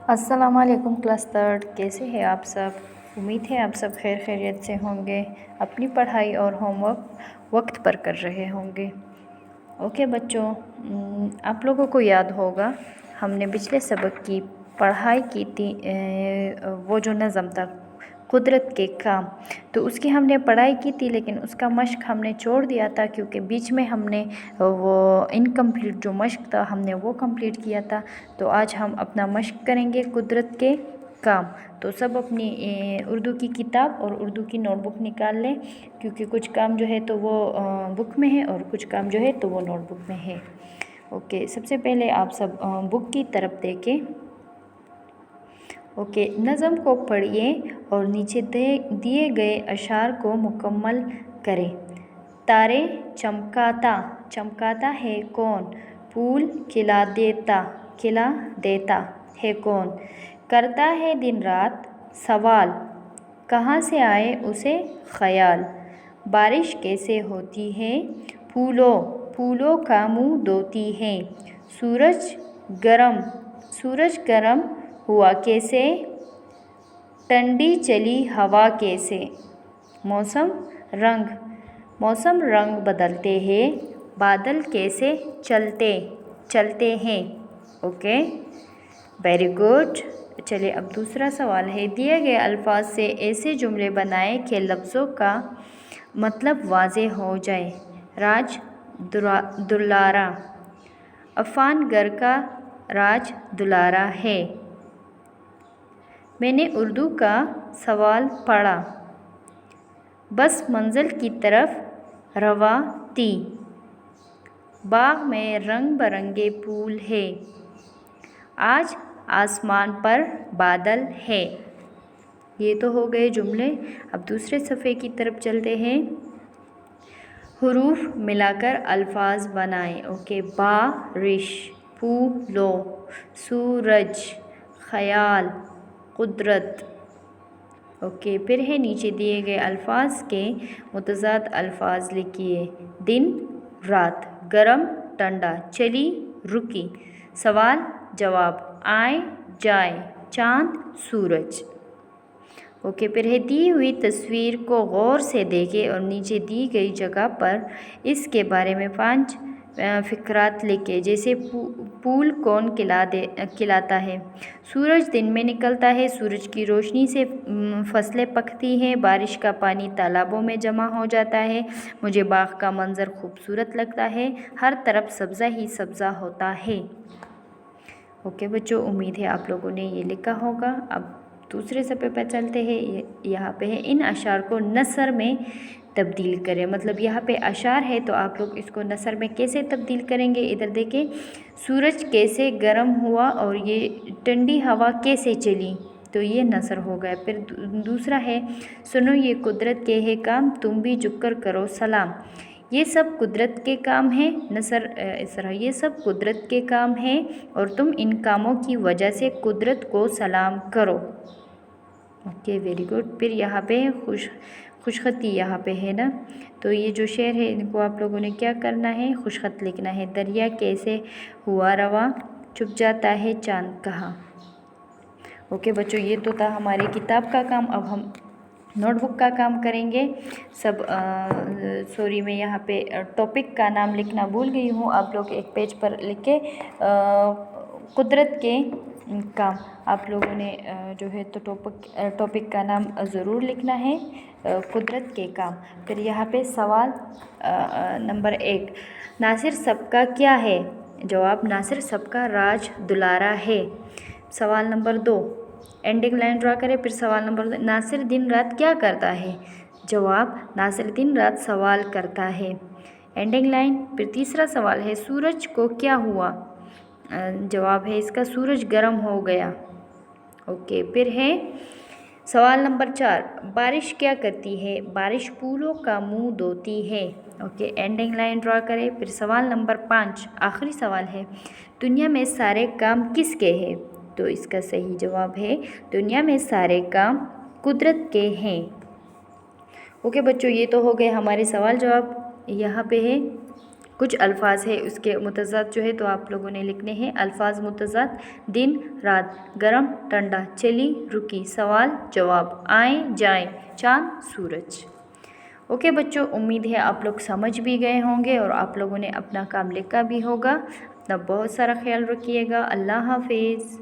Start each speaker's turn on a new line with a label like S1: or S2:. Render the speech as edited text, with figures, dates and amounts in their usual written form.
S1: अस्सलाम वालेकुम class third, कैसे हैं आप सब। उम्मीद है आप सब खैर खैरियत से होंगे, अपनी पढ़ाई और होमवर्क वक्त पर कर रहे होंगे। ओके बच्चों, आप लोगों को याद होगा हमने पिछले सबक की पढ़ाई की थी। वो जो नज़म था कुदरत के काम, तो उसकी हमने पढ़ाई की थी, लेकिन उसका मश्क हमने छोड़ दिया था क्योंकि बीच में हमने वो इनकम्प्लीट जो मश्क था हमने वो कंप्लीट किया था। तो आज हम अपना मश्क करेंगे कुदरत के काम। तो सब अपनी उर्दू की किताब और उर्दू की नोटबुक निकाल लें, क्योंकि कुछ काम जो है तो वो बुक में है और कुछ काम जो है तो वो नोटबुक में है। ओके, सबसे पहले आप सब बुक की तरफ देखें। ओके, नज़म को पढ़िए और नीचे दिए गए अशार को मुकम्मल करें। तारे चमकाता, चमकाता है कौन। फूल खिला देता है कौन। करता है दिन रात सवाल, कहाँ से आए उसे ख्याल। बारिश कैसे होती है, फूलों का मुँह धोती है। सूरज गरम हुआ कैसे, ठंडी चली हवा कैसे। मौसम रंग बदलते हैं, बादल कैसे चलते हैं। Okay, very good. चलिए अब दूसरा सवाल है, दिए गए अल्फाज से ऐसे जुमले बनाएं कि लफ्ज़ों का मतलब वाज़े हो जाए। राज दुलारा, अफान घर का राज दुलारा है। मैंने उर्दू का सवाल पढ़ा, बस मंजिल की तरफ रवा थी। बाग में रंग बरंगे फूल है, आज आसमान पर बादल है। ये तो हो गए जुमले। अब दूसरे सफ़े की तरफ चलते हैं। हुरूफ मिलाकर अल्फाज बनाएं। ओके, बारिश, फूलों, सूरज, ख्याल, कुदरत। ओके, फिर है नीचे दिए गए अल्फाज के मुतज़ाद अल्फाज लिखिए। दिन रात, गरम ठंडा, चली रुकी, सवाल जवाब, आए जाए, चाँद सूरज। ओके, फिर है दी हुई तस्वीर को गौर से देखें और नीचे दी गई जगह पर इसके बारे में 5 फ़िक्रात लिखे। जैसे फूल कौन खिलाता है। सूरज दिन में निकलता है, सूरज की रोशनी से फसलें पकती हैं। बारिश का पानी तालाबों में जमा हो जाता है। मुझे बाग का मंजर खूबसूरत लगता है, हर तरफ सब्ज़ा ही सब्ज़ा होता है। ओके बच्चों, उम्मीद है आप लोगों ने ये लिखा होगा। अब दूसरे सफ़े पर चलते हैं। यहाँ पे है, इन अशार को नसर में तब्दील करें। मतलब यहाँ पे अशार है तो आप लोग इसको नसर में कैसे तब्दील करेंगे। इधर देखें, सूरज कैसे गर्म हुआ और ये ठंडी हवा कैसे चली, तो ये नसर हो गया। फिर दूसरा है, सुनो ये कुदरत के है काम, तुम भी झुककर करो सलाम। ये सब कुदरत के काम हैं। नसर इस तरह, ये सब कुदरत के काम हैं और तुम इन कामों की वजह से कुदरत को सलाम करो। Okay, very good. फिर यहाँ पे खुशखती यहाँ पे है ना, तो ये जो शेर है इनको आप लोगों ने क्या करना है, खुशखत लिखना है। दरिया कैसे हुआ रवा, छुप जाता है चांद कहाँ। ओके बच्चों, ये तो था हमारी किताब का काम। अब हम नोटबुक का काम करेंगे। सब सॉरी, मैं यहाँ पे टॉपिक का नाम लिखना भूल गई हूँ। आप लोग एक पेज पर लिख के कुदरत के काम आप लोगों ने जो है तो टॉपिक का नाम ज़रूर लिखना है, कुदरत के काम। फिर यहाँ पे सवाल नंबर 1, नासिर सबका क्या है। जवाब, नासिर सबका राज दुलारा है। सवाल नंबर 2, एंडिंग लाइन ड्रा करें। फिर सवाल नंबर 2, नासिर दिन रात क्या करता है। जवाब, नासिर दिन रात सवाल करता है। Ending line. फिर तीसरा सवाल है, सूरज को क्या हुआ। जवाब है इसका, सूरज गर्म हो गया। ओके, फिर है सवाल नंबर 4, बारिश क्या करती है। बारिश फूलों का मुंह धोती है। ओके, एंडिंग लाइन ड्रा करें। फिर सवाल नंबर 5, आखिरी सवाल है, दुनिया में सारे काम किसके हैं। तो इसका सही जवाब है, दुनिया में सारे काम कुदरत के हैं। ओके बच्चों, ये तो हो गए हमारे सवाल जवाब। यहाँ पे है कुछ अल्फाज है उसके मुतज़ाद जो है तो आप लोगों ने लिखने हैं। अल्फाज मुतज़ाद: दिन रात, गरम ठंडा, चली रुकी, सवाल जवाब, आए जाए, चाँद सूरज। ओके बच्चों, उम्मीद है आप लोग समझ भी गए होंगे और आप लोगों ने अपना काम लिखा भी होगा। अपना बहुत सारा ख्याल रखिएगा। अल्लाह हाफिज़।